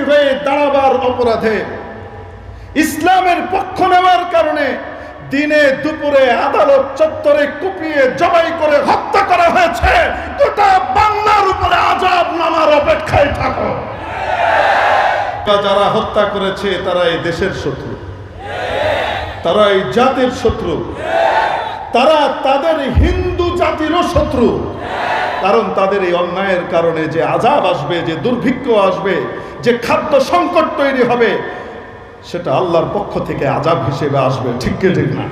হয়ে দাঁড়াবার অপরাধে, ইসলামের পক্ষ নেওয়ার কারণে দিনে দুপুরে আদালত চত্বরে কুপিয়ে জবাই করে হত্যা করা হয়েছে। গোটা বাংলার উপরে আযাব নামার অপেক্ষায় থাকো। যারা হত্যা করেছে তারা এই দেশের শত্রু, তারা এই জাতির শত্রু, তারা তাদের হিন্দু জাতিরও শত্রু। কারণ তাদের এই অন্যায়ের কারণে যে আযাব আসবে, যে দুর্ভিক্ষ আসবে, যে খাদ্য সংকট তৈরি হবে, সেটা আল্লাহর পক্ষ থেকে আযাব হিসেবে আসবে। ঠিক কি ঠিক না?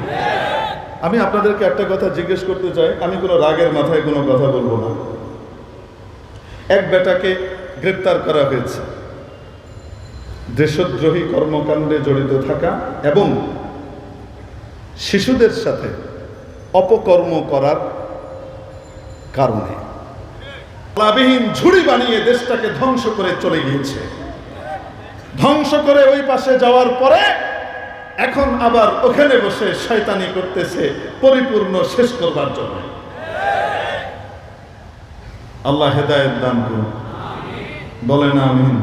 আমি আপনাদেরকে একটা কথা জিজ্ঞেস করতে চাই, আমি কোনো রাগের মাথায় কোনো কথা বলবো না। এক বেটাকে গ্রেপ্তার করা হয়েছে দেশদ্রোহী কর্মকাণ্ডে জড়িত থাকা এবং শিশুদের সাথে অপকর্ম করার কারণে। লাভহীন ঝুড়ি বানিয়ে দেশটাকে ধ্বংস করে চলে গিয়েছে। ধ্বংস করে ওই পাশে যাওয়ার পরে এখন আবার ওখানে বসে শয়তানি করতেছে পরিপূর্ণ শেষ করবার জন্য। আল্লাহ হেদায়েত দান করুন, বলেন আমিন।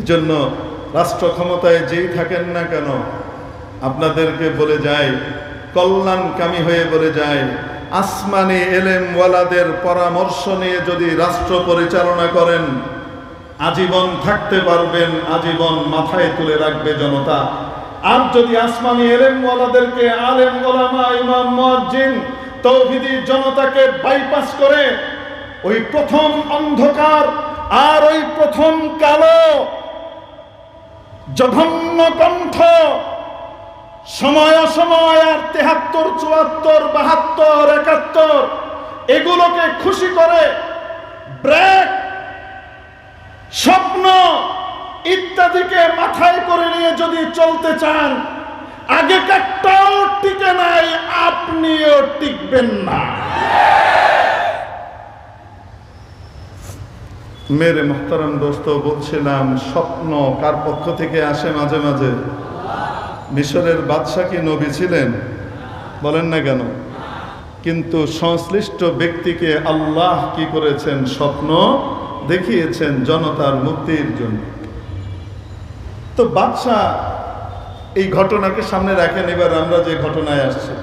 এজন্য রাষ্ট্র ক্ষমতায় যেই থাকেন না কেন, আপনাদেরকে বলে যায়, কল্যাণকামী হয়ে বলে যায়, আসমানি এলেমওয়ালাদের পরামর্শ নিয়ে যদি রাষ্ট্র পরিচালনা করেন আজীবন থাকতে পারবেন, আজীবন মাথায় তুলে রাখবে জনতা। আর যদি আসমানি এলেমওয়ালাদেরকে, আলেম ওলামা, ইমাম, মুয়াজ্জিন, তাওহীদি জনতাকে বাইপাস করে ওই প্রথম অন্ধকার আর ওই প্রথম কালো জঘন্য কণ্ঠ সময় অসময় আর ৭৩, ৭৪, ৭২, ৭১ এগুলোকে খুশি করে ব্রেক, স্বপ্ন ইত্যাদিকে মাথায় করে নিয়ে যদি চলতে চান, আগেকারটাও টিকে নাই, আপনিও টিকবেন না। মেরে মুহতারাম দোস্ত, বলছিলাম স্বপ্ন কার পক্ষ থেকে আসে? মাঝে মাঝে মিশরের বাদশা কি নবী ছিলেন? বলেন না কেন? কিন্তু সংশ্লিষ্ট ব্যক্তিকে আল্লাহ কি করেছেন? স্বপ্ন দেখিয়েছেন জনতার মুক্তির জন্য। তো বাদশা এই ঘটনাকে সামনে রাখেন। এবার আমরা যে ঘটনায় আসছি,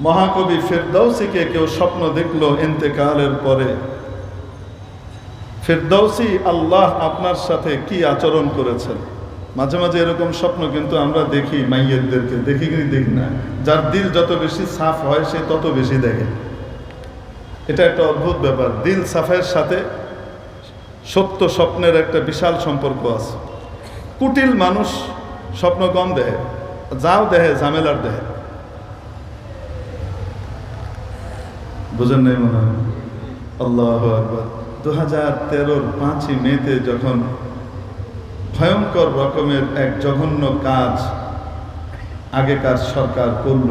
মহাকবি ফেরদৌসিকে কেউ স্বপ্ন দেখলো ইন্তেকালের পরে। ফেরদৌসি, আল্লাহ আপনার সাথে কি আচরণ করেছেন? মাঝে মাঝে এরকম স্বপ্ন কিন্তু আমরা দেখি, মাইয়েরদেরকে দেখি কি দেখি না? যার দিল যত বেশি সাফ হয় সে তত বেশি দেখে। এটা একটা অদ্ভুত ব্যাপার। দিল সাফের সাথে সত্য স্বপ্নের একটা বিশাল সম্পর্ক আছে। কুটিল মানুষ স্বপ্ন কম দেয়, যাও দেহে ঝামেলার দেহে। বুঝেন নাই মনে হয়? আল্লাহু আকবার। 2013 5ই মেতে যখন ভয়ঙ্কর রকমের এক জঘন্য কাজ আগেকার সরকার করল,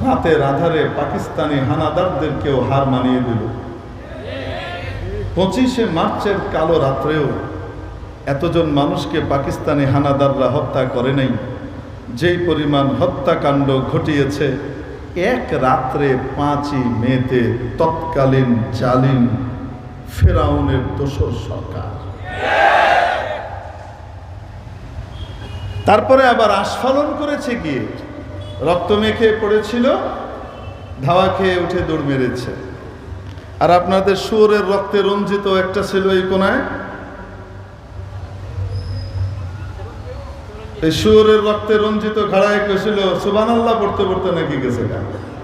রাতের আধারে পাকিস্তানি হানাদারদেরকেও হার মানিয়ে দিল। 25শে মার্চের কালো রাত্রেও এতজন মানুষকে পাকিস্তানি হানাদাররা হত্যা করে নাই। যেই পরিমাণ হত্যাকাণ্ড ঘটিয়েছে এক রাত্রে 5ই মেতে তৎকালীন জালিম ফেরাউনের দোসর সরকার। তারপরে আবার আস্ফালন করেছে গিয়ে, রক্ত মেখে পড়েছিল, ধাওয়া খেয়ে উঠে দৌড় মেরেছে। আর আপনাদের শুয়োরের রক্তে রঞ্জিত একটা ছিল এই কোনায়, এই শুয়োরের রক্তে রঞ্জিত ঘাড়ায় কেছিল সুবহানাল্লাহ পড়তে পড়তে নাকি গেছে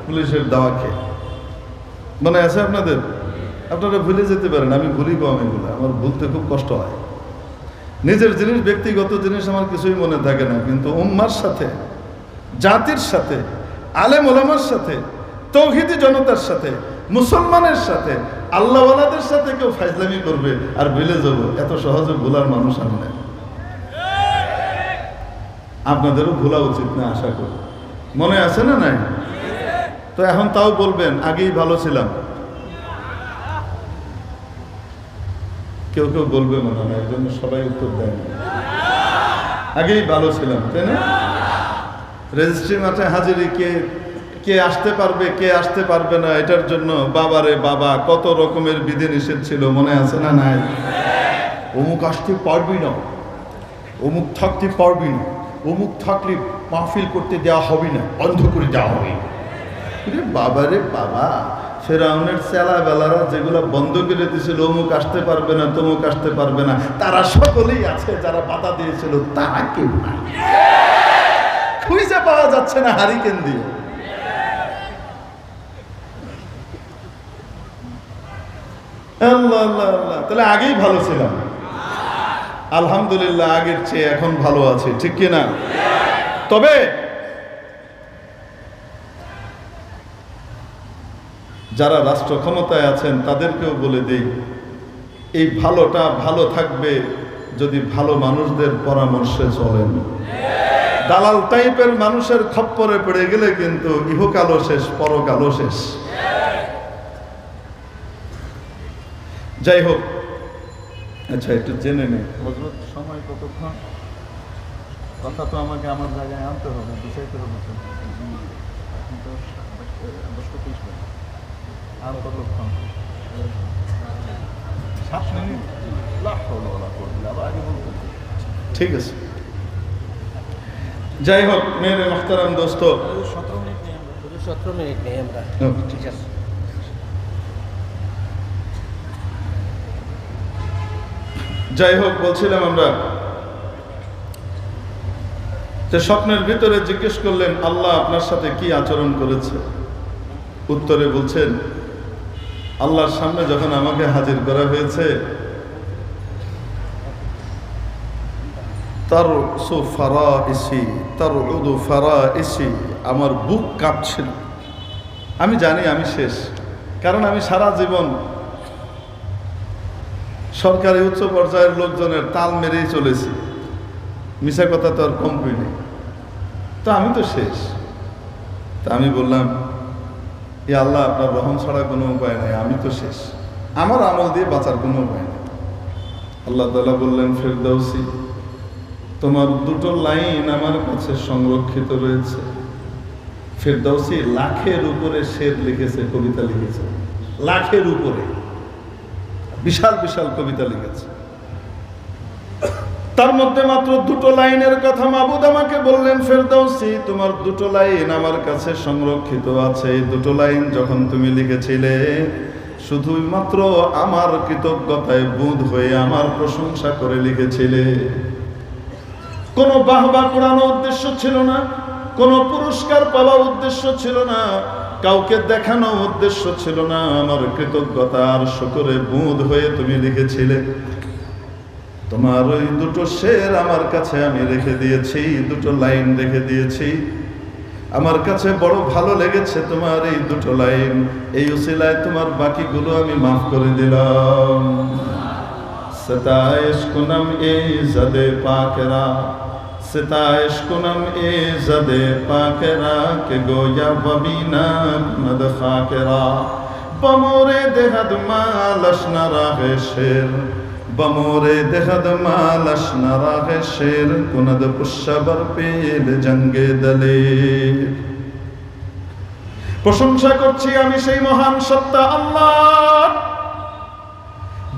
পুলিশের দাওয়া খেয়ে। মনে আছে আপনাদের? আপনারা ভুলে যেতে পারেন, আমি ভুলি কম এগুলো, আমার ভুলতে খুব কষ্ট হয়। নিজের জিনিস, ব্যক্তিগত জিনিস আমার কিছুই মনে থাকে না, কিন্তু উম্মার সাথে, জাতির সাথে, আলেম ওলামার সাথে, তাওহীদি জনতার সাথে, মুসলমানের সাথে, আল্লাহওয়ালাদের সাথে কেউ ফাজলামি করবে আর ভুলে যাব, এত সহজে ভুলার মানুষ আমি না। আপনাদেরও ভোলা উচিত না আশা করি। মনে আছে না নাই? তো এখন তাও বলবেন আগেই ভালো ছিলাম। কেউ কেউ বলবে মনে হয়, এর জন্য সবাই উত্তর দেয় না। আগেই ভালো ছিলাম, তাই না? রেজিস্ট্রি মাঠে হাজিরি কে কে আসতে পারবে কে আসতে পারবে না এটার জন্য বাবারে বাবা কত রকমের বিধি নিষেধ ছিল, মনে আছে না নাই? অমুক আসতে পারবি না, অমুক থাকতে পারবি না, অমুক থাকলে মাহফিল করতে দেওয়া হবে না, বন্ধ করে দেওয়া হবে। বাবারে বাবা, ফেরাউনের চেলা বেলারা যেগুলো বন্ধ করে দিয়েছিল, অমুক আসতে পারবে না তমুক আসতে পারবে না, তারা সকলেই আছে। যারা বাধা দিয়েছিল তারা কেউ নাই, খুঁজে পাওয়া যাচ্ছে না হারিকেন দিয়ে। আল্লাহ আল্লাহ আল্লাহ, তাহলে আগেই ভালো ছিলাম, আলহামদুলিল্লাহ আগের চেয়ে এখন ভালো আছে, ঠিক কিনা? তবে যারা রাষ্ট্র ক্ষমতায় আছেন তাদেরকেও বলে দেই, এই ভালোটা ভালো থাকবে যদি ভালো মানুষদের পরামর্শে চলেন। দালাল টাইপের মানুষের খপ্পরে পড়ে গেলে কিন্তু ইহকালও শেষ, পরকালও শেষ। যাই হোক, আচ্ছা একটু জেনে নেই হযরত, সময় কতক্ষণ? কথা তো আমাকে আমার জায়গায় আনতে হবে, বুঝাইতে হবে। আর কতক্ষণ? 7 মিনিট। ঠিক আছে, যাই হোক মেরে মুহতারাম দোস্ত, 17 মিনিট নেই আমরা, ঠিক আছে। যাই হোক, বলছিলাম আমরা যে স্বপ্নের ভিতরে জিজ্ঞেস করলেন আল্লাহ আপনার সাথে কি আচরণ করেছে। উত্তরে বলছেন, আল্লাহর সামনে যখন আমাকে হাজির করা হয়েছে, আমার বুক কাঁপছিল। আমি জানি আমি শেষ, কারণ আমি সারা জীবন সরকারি উচ্চ পর্যায়ের লোকজনের তাল মেরেই চলেছি, মিশা কথা তো আর কম করিনি, তো আমি তো শেষ। তা আমি বললাম, এ আল্লাহ আপনার রহম ছাড়া কোনো উপায় নেই, আমি তো শেষ, আমার আমল দিয়ে বাঁচার কোনো উপায় নেই। আল্লাহ তাআলা বললেন, ফেরদাউসি, তোমার 2টো লাইন আমার কাছে সংরক্ষিত রয়েছে। ফেরদাউসি লাখের উপরে শের লিখেছে, কবিতা লিখেছে, লাখের উপরে বিশাল বিশাল কবিতা লিখেছে। তার মধ্যে মাত্র 2টো লাইনের কথা মাবুদ আমাকে বললেন, ফেরদাউসি তোমার 2টো লাইন আমার কাছে সংরক্ষিত আছে। এই 2টো লাইন যখন তুমি লিখেছিলে, শুধুমাত্র আমার কৃতজ্ঞতায় বুঁদ হয়ে আমার প্রশংসা করে লিখেছিলে। কোনো বাহবা কুড়ানো উদ্দেশ্য ছিল না, কোনো পুরস্কার পাওয়া উদ্দেশ্য ছিল না, কাউকে দেখানো উদ্দেশ্য ছিল না, আমার কৃতজ্ঞতা আর শুকরে বুঁদ হয়ে তুমি লিখেছিলে। তোমার ওই 2টো শের আমার কাছে আমি রেখে দিয়েছি, 2টো লাইন রেখে দিয়েছি। আমার কাছে বড় ভালো লেগেছে তোমার এই 2টো লাইন, এই উসিলায় তোমার বাকিগুলো আমি মাফ করে দিলাম। সতায়েশ কুনম এ জাদে পাকেরা, সতায়েশ কুনম এ জাদে পাকেরা, কে গোয়া ববিনা নদ খাকেরা, বমরে দেহাদ মালশ নারাহে শের, বমরে দেহাদ মালশ নারাহে শের, কুনদ পুষ্যবর পেল জঙ্গে দলের। প্রশংসা করছি আমি সেই মহান সত্তা আল্লাহ,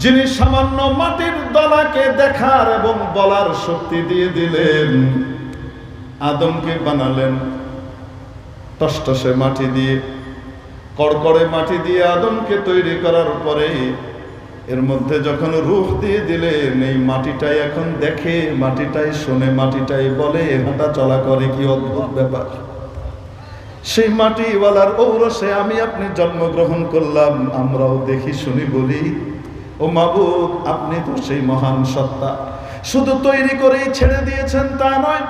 যিনি সামান্য মাটির দলাকে দেখার এবং বলার শক্তি দিয়ে দিলেন। আদমকে বানালেন টসটসে মাটি দিয়ে, কড়কড়ে মাটি দিয়ে আদমকে তৈরি করার পরে এর মধ্যে যখন রূহ দিয়ে দিলেন, এই মাটিটাই এখন দেখে, মাটিটাই শোনে, মাটিটাই বলে, হাঁটা চলা করে, কি অদ্ভুত ব্যাপার। সেই মাটিওয়ালার ঔরসে আমি আপনি জন্মগ্রহণ করলাম, আমরাও দেখি শুনি বলি, ও মাবুদ আপনি তো সেই মহান সত্তা। শুধু তৈরি করেই ছেড়ে দিয়েছেন তা নয়,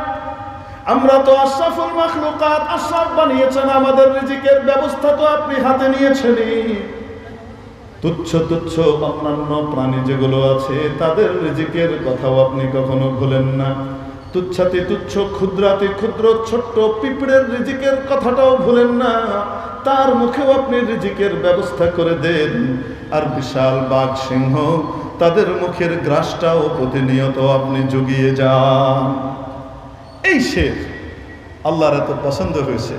আমরা তো আশরাফুল মাখলুকাত, আশরাফ বানিয়েছেন, আমাদের রিজিকের ব্যবস্থা তো আপনি হাতে নিয়েছেনই। তুচ্ছ তুচ্ছ অন্যান্য প্রাণী যেগুলো আছে তাদের রিজিকের কথাও আপনি কখনো ভুলেন না। তুচ্ছাতি তুচ্ছ, ক্ষুদ্রাতি ক্ষুদ্র ছোট্ট পিঁপড়ের রিজিকের কথাটাও ভুলেন না, তার মুখেও আপনি রিজিকের ব্যবস্থা করে দেন। আর বিশাল বাঘ সিংহ, তাদের মুখের গ্রাসটাও প্রতিনিয়ত আপনি জুগিয়ে যান। এই শের আল্লাহর এত পছন্দ হয়েছে,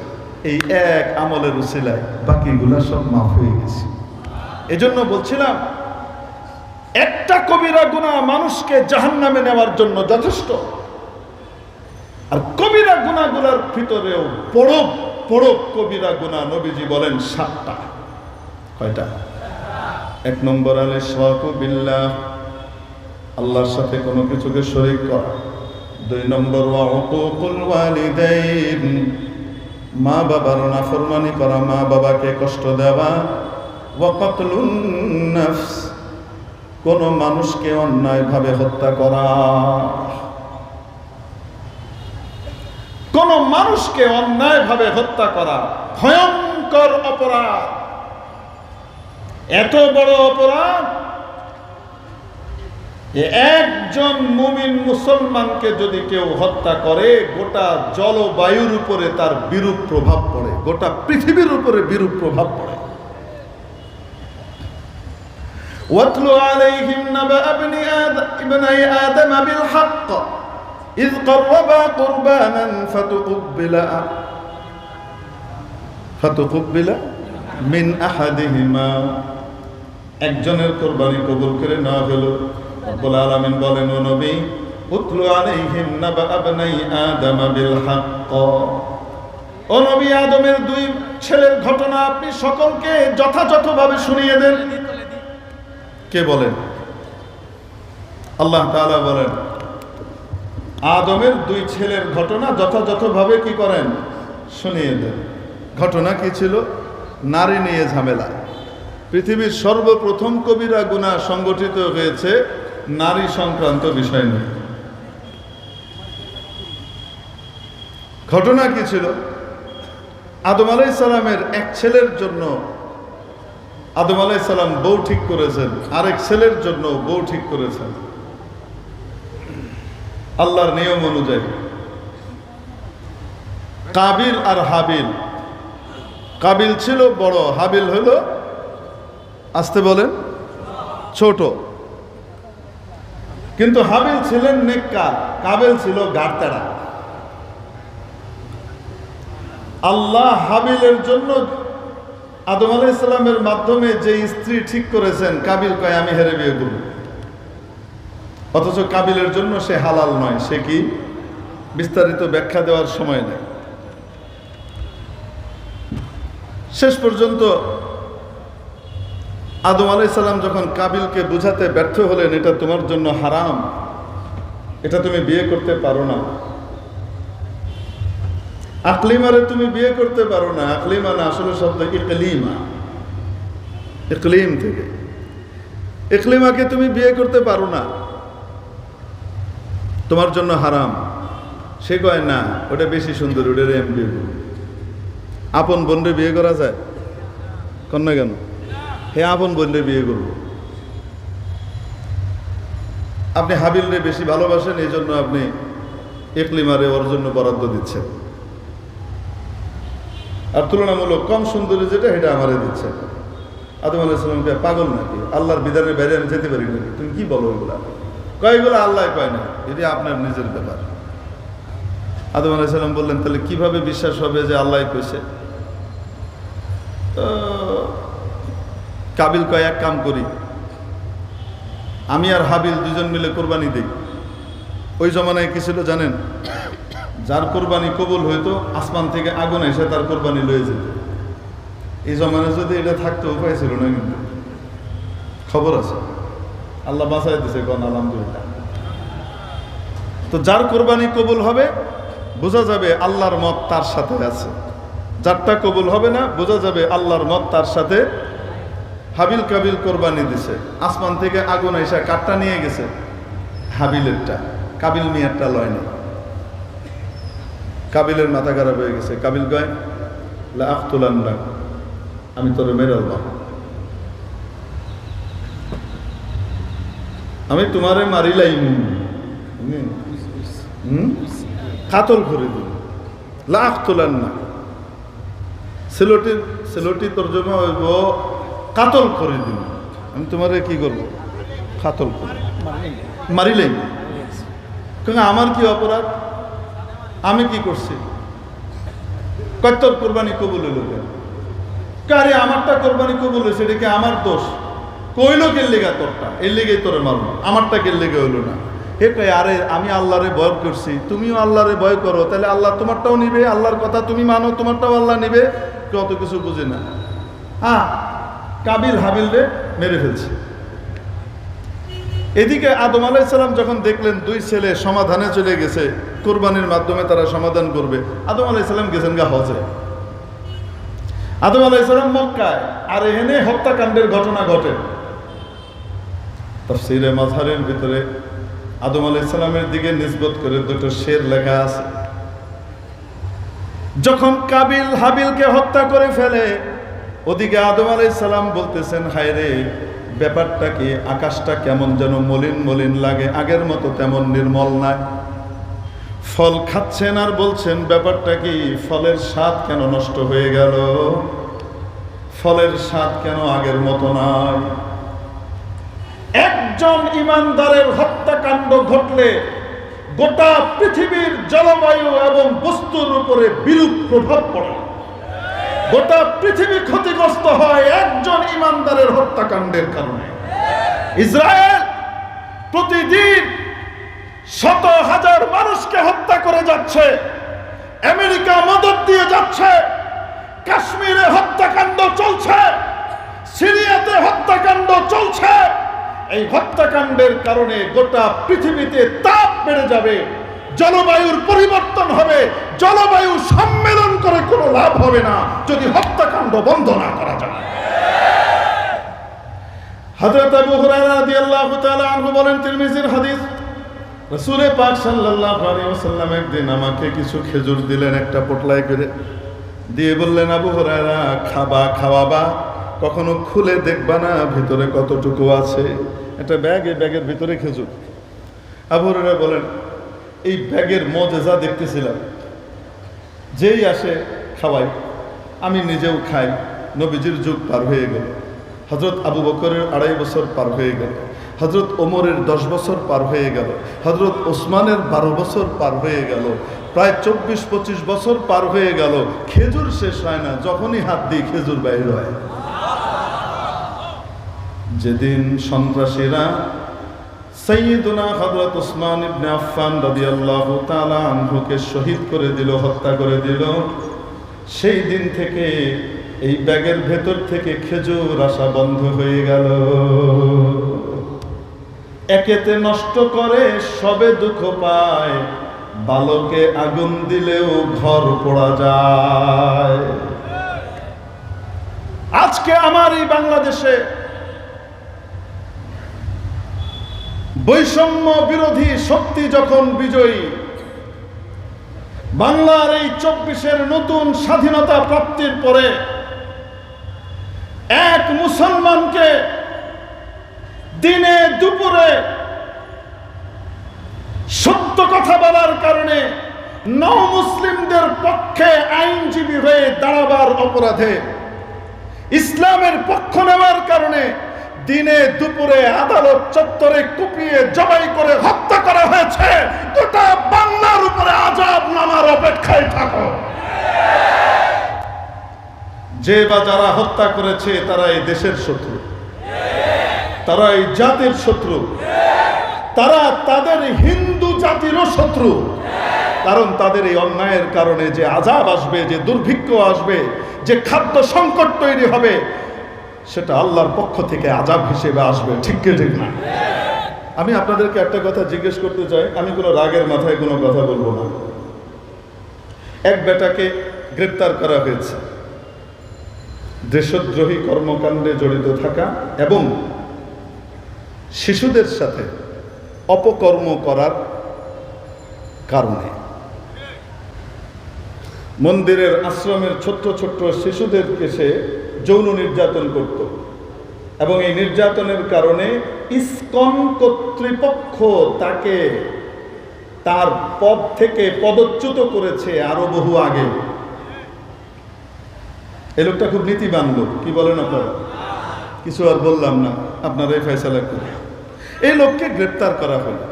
এই এক আমলের উসিলায় বাকিগুলা সব মাফ হয়ে গেছে। এজন্য বলছিলাম, একটা কবিরা গুনাহ মানুষকে জাহান্নামে নেওয়ার জন্য যথেষ্ট। আর কবিরা গুনাহগুলোর ভিতরেও বড় বড় কবিরা গুনাহ নবীজি বলেন 7টা। কয়টা? 1 নম্বর আল-ইশরাকু বিল্লাহ, আল্লাহর সাথে কোনো কিছুকে শরীক করা। 2 নম্বর ওয়া উকুকুল ওয়ালিদাইন, মা বাবার নাফরমানি করা, মা বাবাকে কষ্ট দেওয়া। ওয়া কাতলুন নাফস, কোন মানুষকে অন্যায়ভাবে হত্যা করা। কোন মানুষকে অন্যায়ভাবে হত্যা করা ভয়ঙ্কর অপরাধ। এত বড় অপরাধ একজন মুমিন মুসলমানকে যদি কেউ হত্যা করে, গোটা জলবায়ুর উপরে তার বিরূপ প্রভাব পড়ে, গোটা পৃথিবীর উপরে বিরূপ প্রভাব পড়ে। ওয়াতলু আলাইহিম নাবা ইবনাই আদম বিল হক ইয ক্বাররাবা কুরবানান ফাতুকুব্বিলা মিন আহাদিহিমা, একজনের কুরবানি কবুল করে নেওয়া হলো। রব্বুল আলামিন বলেন, ও নবী, উতলু আলাইহিম নাবা ইবনাই আদম বিল হক, ও নবী, আদমের 2 ছেলের ঘটনা আপনি সকলকে যথাযথভাবে শুনিয়ে দেন। কে বলেন? আল্লাহ তাআলা বলেন, আদমের 2 ছেলের ঘটনা যথাযথভাবে কি করেন? শুনিয়ে দেন। ঘটনা কি ছিল? নারী নিয়ে ঝামেলা। পৃথিবীর সর্বপ্রথম কবিরা গুনাহ সংগঠিত হয়েছে নারী সংক্রান্ত বিষয় নিয়ে। ঘটনা কি ছিল? আদম আলাইহিস সালামের এক ছেলের জন্য আদম আলাইহিস সালাম বউ ঠিক করেছেন, আরেক ছেলের জন্য বউ ঠিক করেছেন আল্লাহর নিয়ম অনুযায়ী। কাবিল আর হাবিল। কাবিল ছিল বড়, হাবিল হলো, আসতে বলেন, ছোট। কিন্তু হাবিল ছিলেন নেককার, কাবিল ছিল গাড়তেড়া। আল্লাহ হাবিলের জন্য আদম আলাইহিস সালামের মাধ্যমে যে স্ত্রী ঠিক করেছেন, কাবিল কয় আমি হেরে বিয়ে করব। অথচ কাবিলের জন্য সে হালাল নয়। সে কি? বিস্তারিত ব্যাখ্যা দেওয়ার সময় নেই। শেষ পর্যন্ত আদম আলাইহিস সালাম যখন কাবিলকে বুঝাতে ব্যর্থ হলেন, এটা তোমার জন্য হারাম, এটা তুমি বিয়ে করতে পারো না। আকলিমারে তুমি বিয়ে করতে পারো না। আকলিমা না, আসলে শব্দ ইকলিমা, ইকলিম থেকে। ইকলিমাকে তুমি বিয়ে করতে পারো না, তোমার জন্য হারাম। সে কয় না, ওটা বেশি সুন্দর, ওটারে আমি বিয়ে করব। আপন বোনরে বিয়ে করা যায়? কন্যা কেন? হে আপন বোনরে বিয়ে করব। আপনি হাবিলরে বেশি ভালোবাসেন, এই জন্য আপনি ইকলিমারে ওর জন্য বরাদ্দ দিচ্ছেন। আর তুলনামূলক কম সুন্দরী যেটা, সেটা আমারে দিচ্ছেন। আদম আলাইহিস সালামকে পাগল নাকি? আল্লাহর বিধানের বাইরে আমি যেতে পারি নাকি? তুমি কি বলো এগুলা? কয়গুলো আল্লাহ কয় না, এটি আপনার নিজের ব্যাপার। আদম আলাইহিস সালাম বললেন, তাহলে কিভাবে বিশ্বাস হবে যে আল্লাহ কইছে? তো কাবিল কয়, এক কাম করি, আমি আর হাবিল 2জন মিলে কোরবানি দিই। ওই জমানায় কি ছিল জানেন? যার কোরবানি কবুল হইতো, আসমান থেকে আগুন এসে তার কোরবানি লয়ে যেত। এই জমানায় যদি এটা থাকতো, উপায় ছিল না। কিন্তু খবর আছে, আল্লাহ বাঁচাই দিছে, কোন আলহামদুলিল্লাহ। তো যার কোরবানি কবুল হবে, বোঝা যাবে আল্লাহর মত তার সাথে আছে। যারটা কবুল হবে না, বোঝা যাবে আল্লাহর মত তার সাথে। হাবিল কাবিল কোরবানি দিছে, আসমান থেকে আগুন এসে কাঠটা নিয়ে গেছে, হাবিলেরটা, কাবিল মিয়ারটা লয়নি। কাবিলের মাথা খারাপ হয়ে গেছে। কাবিল কয়, লা আখতুলান্নাক, আমি তোরে মেরে ফেলব, আমি তোমারে মারিলাইম, কাতল করে দিল। লা আখতুলান্নাক, সেলোটি তর্জমা হইব কাতল করে দিল। আমি তোমারে কি করবো? কাতল করে মারিলাইম। কেন? আমার কি অপরাধ? আমি কি করছি? কয় তোর কোরবানি কবুল হইল কেন? আরে আমারটা কোরবানি কবুল হয়েছে, এটা কি আমার দোষ? কইল কে লেগা তোরটা, এর লেগেই তোরে মারবো, আমারটা কে লেগে হইলো না। হে কয় আরে আমি আল্লাহরে ভয় করছি, তুমিও আল্লাহরে ভয় করো, তাহলে আল্লাহ তোমারটাও নিবে, আল্লাহর কথা তুমি মানো, তোমারটাও আল্লাহ নিবে। কত কিছু বুঝে না। হ্যাঁ, কাবিল হাবিলরে মেরে ফেলছে। এদিকে আদম আলাইহিস সালাম যখন দেখলেন দুই ছেলে সমাধানে চলে গেছে, কোরবানির মাধ্যমে তারা সমাধান করবে, আদম আলাইহিস সালাম গেছেন গা হজে। আদম আলাইহিস সালাম মক্কায়, আর এখানে হত্যাকাণ্ডের ঘটনা ঘটে। তাফসীরে মাযহারের ভিতরে আদম আলাইহিস সালামের দিকে নিসবত করে দুটো শের লেখা আছে। যখন কাবিল হাবিলকে হত্যা করে ফেলে, ওদিকে আদম আলাইহিস সালাম বলতেছেন, হায় রে, ব্যাপারটা কি, আকাশটা কেমন যেন মলিন মলিন লাগে, আগের মতো তেমন নির্মল নাই। ফল খাচ্ছেন আর বলছেন, ব্যাপারটা কি, ফলের স্বাদ কেন নষ্ট হয়ে গেল, ফলের স্বাদ কেন আগের মতো নাই। একজন ইমানদারের হত্যাকাণ্ড ঘটলে গোটা পৃথিবীর জলবায়ু এবং বস্তুর উপরে বিরূপ প্রভাব পড়ে, গোটা পৃথিবী ক্ষতিগ্রস্ত হয় একজন ইমানদারের হত্যাকাণ্ডের কারণে। ইসরায়েল প্রতিদিন শত হাজার মানুষকে হত্যা করে যাচ্ছে, আমেরিকা মদদ দিয়ে যাচ্ছে, কাশ্মীরে হত্যাকাণ্ড চলছে, সিরিয়াতে হত্যাকাণ্ড চলছে। এই হত্যাকাণ্ডের কারণে গোটা পৃথিবীতে তাপ বেড়ে যাবে, জলবায়ুর পরিবর্তন হবে। জলবায়ু সম্মেলন করে কোনো লাভ হবে না যদি হত্যাকাণ্ড বন্ধ না করা যায়। হযরত আবু হুরায়রা রাদিয়াল্লাহু তাআলা আনহু বলেন, তিরমিজির হাদিস, রাসূল পাক সাল্লাল্লাহু আলাইহি ওয়াসাল্লাম একদিন আমাকে কিছু খেজুর দিলেন একটা পোটলায় করে, দিয়ে বললেন, আবু হুরায়রা, খাবা খাওয়াবা, কখনো খুলে দেখবা না ভিতরে কতটুকু আছে। একটা ব্যাগ, এই ব্যাগের ভিতরে খেজুর। আবু হুরায়রা বলেন, এই ব্যাগের মজেজা দেখতেছিলাম, যেই আসে খাওয়াই, আমি নিজেও খাই। নবীজির যুগ পার হয়ে গেল, হযরত আবু বকরের 2.5 বছর পার হয়ে গেল, হযরত ওমরের 10 বছর পার হয়ে গেল, হযরত ওসমানের 12 বছর পার হয়ে গেল, প্রায় 24-25 বছর পার হয়ে গেল, খেজুর শেষ হয় না। যখনই হাত দিই খেজুর বাইর হয়। যেদিন সন্ত্রাসীরা সাইয়্যিদুনা হযরত ওসমান ইবনে আফফান রাদিয়াল্লাহু তাআলা আনহুকে শহীদ করে দিল, হত্যা করে দিল, সেই দিন থেকে এই ব্যাগের ভেতর থেকে খেজুর আসা বন্ধ হয়ে গেল। একেতে নষ্ট করে সবে দুঃখ পায়, বালকে আগুন দিলেও ঘর পোড়া যায়। আজকে আমার এই বাংলাদেশে বৈষম্য বিরোধী শক্তি যখন বিজয়ী, বাংলার এই 24-এর নতুন স্বাধীনতা প্রাপ্তির পরে এক মুসলমানকে দিনে দুপুরে সত্য কথা বলার কারণে মুসলিমদের পক্ষে আইনজীবী হয়ে দাঁড়াবার অপরাধে, ইসলামের পক্ষ নেওয়ার কারণে দিনে দুপুরে আদালত চত্বরে কুপিয়ে জবাই করে হত্যা করা হয়েছে। গোটা বাংলার উপরে আযাব নামার অপেক্ষায় থাকো। যে বা যারা হত্যা করেছে তারা এই দেশের শত্রু, তারা এই জাতির শত্রু, তারা তাদের হিন্দু জাতিরও শত্রু। কারণ তাদের এই অন্যায়ের কারণে যে আযাব আসবে, যে দুর্ভিক্ষ আসবে, যে খাদ্য সংকট তৈরি হবে, সেটা আল্লাহর পক্ষ থেকে আযাব হিসেবে আসবে। ঠিক কি ঠিক না? আমি আপনাদেরকে একটা কথা জিজ্ঞেস করতে চাই, আমি কোনো রাগের মাথায় কোনো কথা বলবো না। এক বেটাকে গ্রেপ্তার করা হয়েছে দেশদ্রোহী কর্মকাণ্ডে জড়িত থাকা এবং শিশুদের সাথে অপকর্ম করার কারণে। মন্দিরের আশ্রমের ছোট্ট ছোট্ট শিশুদেরকে সে যৌন নির্যাতন করত এবং এই নির্যাতনের কারণে ইসকন কর্তৃপক্ষ তাকে তার পদ থেকে পদচ্যুত করেছে আরো বহু আগে। এই লোকটা খুব নীতিবান লোক, কি বলেন আপনারা? কিছু আর বললাম না, আপনারাই ফয়সালা করেন। এই লোককে গ্রেপ্তার করা হলো।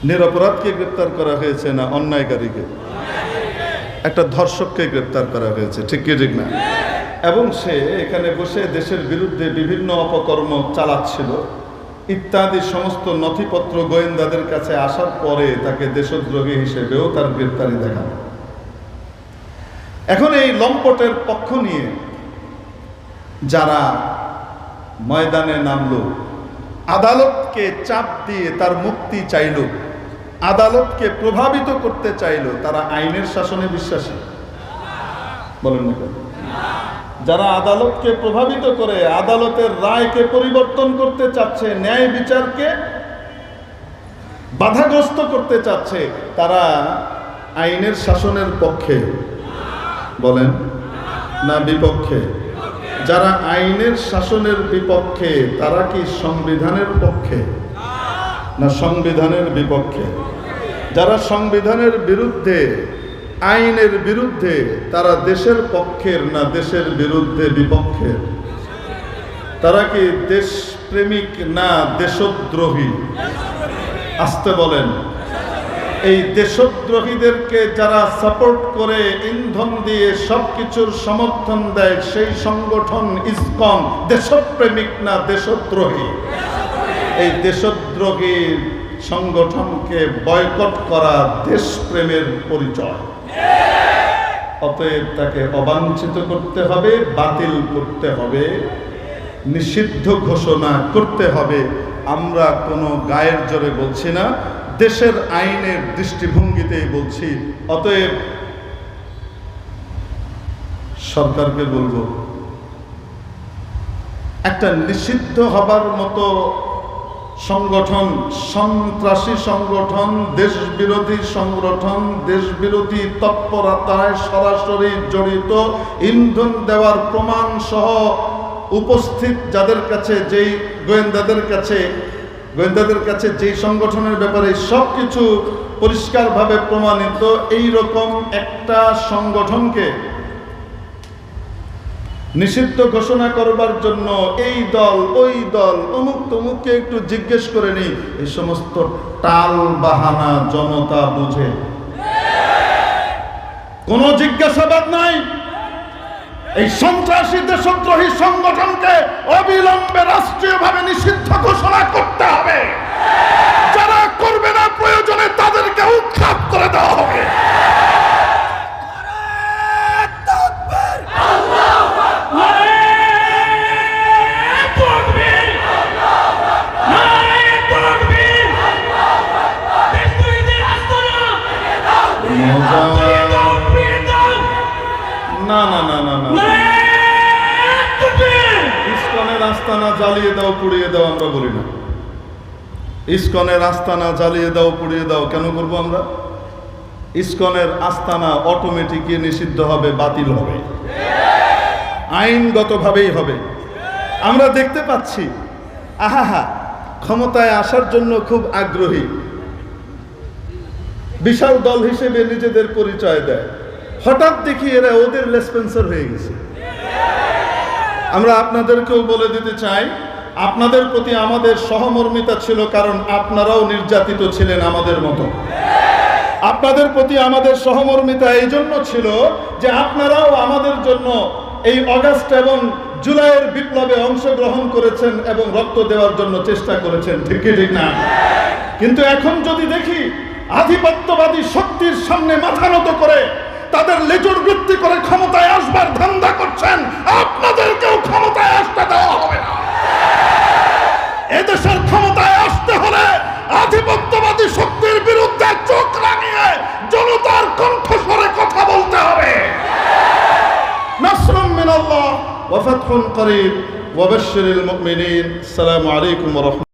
নিরপরাধকে গ্রেপ্তার করা হয়েছে না অন্যায়কারীকে? একটা ধর্ষককে গ্রেপ্তার করা হয়েছে, ঠিক কি ঠিক না? এবং সে এখানে বসে দেশের বিরুদ্ধে বিভিন্ন অপকর্ম চালাচ্ছিল ইত্যাদি সমস্ত নথিপত্র গোয়েন্দাদের কাছে আসার পরে তাকে দেশদ্রোহী হিসেবেও তার গ্রেপ্তারি দেখানো। এখন এই লম্পটের পক্ষ নিয়ে যারা ময়দানে নামলো, আদালতকে চাপ দিয়ে তার মুক্তি চাইল, আদালতকে প্রভাবিত করতে চাইল, তারা আইনের শাসনে বিশ্বাসী? বলেন না কেন? যারা আদালতকে প্রভাবিত করে আদালতের রায়কে পরিবর্তন করতে চাচ্ছে, ন্যায় বিচারকে বাধাগ্রস্ত করতে চাচ্ছে, তারা আইনের শাসনের পক্ষে বলেন না বিপক্ষে? যারা আইনের শাসনের বিপক্ষে তারা কি সংবিধানের পক্ষে না সংবিধানের বিপক্ষে? যারা সংবিধানের বিরুদ্ধে, আইনের বিরুদ্ধে, তারা দেশের পক্ষের না দেশের বিরুদ্ধে বিপক্ষের? তারা কি দেশপ্রেমিক না দেশদ্রোহী? আসতে বলেন। এই দেশদ্রোহীদেরকে যারা সাপোর্ট করে, ইন্ধন দিয়ে সবকিছুর সমর্থন দেয়, সেই সংগঠন ইসকন দেশপ্রেমিক না দেশদ্রোহী? এই দেশদ্রোহী সংগঠনকে বয়কট করা দেশপ্রেমের পরিচয়। অতএব তাকে অবাঞ্ছিত করতে হবে, বাতিল করতে হবে, নিষিদ্ধ ঘোষণা করতে হবে। আমরা কোনো গায়ের জোরে বলছি না, দেশের আইনের দৃষ্টিভঙ্গিতেই বলছি। অতএব সরকারকে বলবো, একটা নিষিদ্ধ হবার মতো সংগঠন, সন্ত্রাসী সংগঠন, দেশবিরোধী সংগঠন, দেশবিরোধী তৎপরতায় সরাসরি জড়িত, ইন্ধন দেওয়ার প্রমাণ সহ উপস্থিত যাদের কাছে, যেই গোয়েন্দাদের কাছে যেই সংগঠনের ব্যাপারে সবকিছু পরিষ্কারভাবে প্রমাণিত, এই রকম একটা সংগঠনকে নিষিদ্ধ ঘোষণা করবার জন্য এই দল, ওই দল, অমুক তমুককে একটু জিজ্ঞেস করে নি, এই সমস্ত টাল বাহানা জনতা বুঝে। কোনো জিজ্ঞাসাবাদ নাই। এই সন্ত্রাসী দেশদ্রোহী সংগঠনকে অবিলম্বে রাষ্ট্রীয়ভাবে নিষিদ্ধ ঘোষণা করতে হবে। যারা করবে না প্রয়োজনে তাদেরকে উৎখাত করে দেওয়া হবে। না না না না না, ইসকনের আস্তানা জ্বালিয়ে দাও, পুড়িয়ে দাও আমরা বলি না। ইসকনের আস্তানা জ্বালিয়ে দাও, পুড়িয়ে দাও কেন করবো আমরা? ইসকনের আস্তানা অটোমেটিকই নিষিদ্ধ হবে, বাতিল হবে, আইনগতভাবেই হবে। আমরা দেখতে পাচ্ছি আহা ক্ষমতায় আসার জন্য খুব আগ্রহী, বিশাল দল হিসেবে নিজেদের পরিচয় দেয়, হঠাৎ দেখি এরা ওদের লেসপেন্সার হয়ে গেছে। আমরা আপনাদেরকেও বলে দিতে চাই, আপনাদের প্রতি আমাদের সহমর্মিতা ছিল, কারণ আপনারাও নির্যাতিত ছিলেন আমাদের মতো। আপনাদের প্রতি আমাদের সহমর্মিতা এই জন্য ছিল যে আপনারাও আমাদের জন্য এই আগস্ট এবং জুলাইয়ের বিপ্লবে অংশগ্রহণ করেছেন এবং রক্ত দেওয়ার জন্য চেষ্টা করেছেন, ঠিক কি ঠিক না? কিন্তু এখন যদি দেখি আধিপত্যবাদী শক্তির সামনে মাথা নত করে তাদের লেজুর বৃত্তি করে ক্ষমতায় আসবার ধান্দা করছেন, আপনাদেরকেও ক্ষমতায় আসতে দেওয়া হবে না। এদেশের ক্ষমতায় আসতে হলে আধিপত্যবাদী শক্তির বিরুদ্ধে চোখ রাঙিয়ে জনতার কণ্ঠস্বরে কথা বলতে হবে। নাসরুম মিনাল্লাহ ওয়া ফাতহুন করিব ওয়া বাশশিরিল মুমিনিন। আসসালামু আলাইকুম ওয়া রাহমাতুল্লাহ।